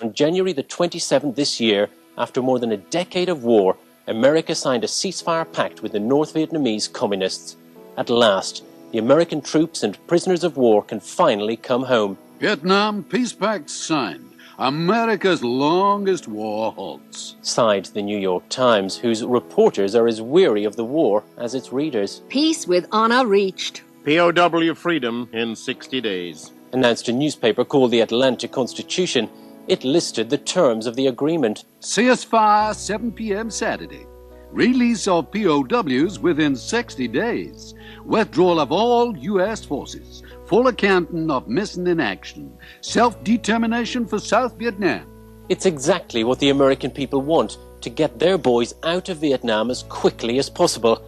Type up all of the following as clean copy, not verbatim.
On January the 27th this year, after more than a decade of war, America signed a ceasefire pact with the North Vietnamese communists. At last, the American troops and prisoners of war can finally come home. Vietnam Peace Pact signed. America's longest war halts. Sighed the New York Times, whose reporters are as weary of the war as its readers. Peace with honor reached. POW freedom in 60 days. Announced a newspaper called the Atlanta Constitution. It listed the terms of the agreement. Ceasefire 7 p.m. Saturday. Release of POWs within 60 days. Withdrawal of all U.S. forces. Full accounting of missing in action. Self-determination for South Vietnam. It's exactly what the American people want, to get their boys out of Vietnam as quickly as possible.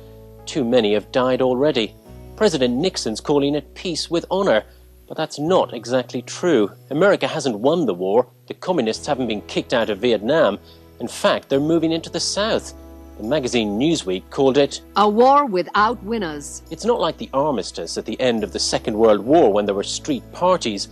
Too many have died already. President Nixon's calling it peace with honor. But that's not exactly true. America hasn't won the war. The communists haven't been kicked out of Vietnam. In fact, they're moving into the South. The magazine Newsweek called it a war without winners. It's not like the armistice at the end of the Second World War when there were street parties.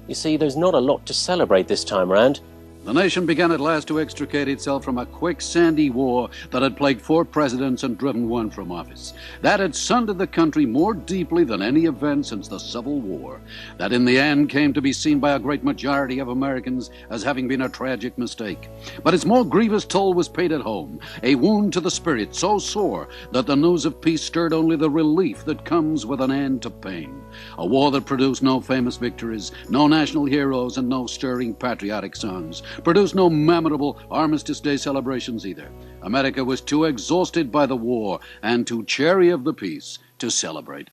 You see, there's not a lot to celebrate this time round. The nation began at last to extricate itself from a quicksandy war that had plagued 4 presidents and driven 1 from office. That had sundered the country more deeply than any event since the Civil War. That in the end came to be seen by a great majority of Americans as having been a tragic mistake. But its more grievous toll was paid at home, a wound to the spirit so sore that the news of peace stirred only the relief that comes with an end to pain. A war that produced no famous victories, no national heroes, and no stirring patriotic songs. Produced no memorable Armistice Day celebrations either. America was too exhausted by the war and too chary of the peace to celebrate.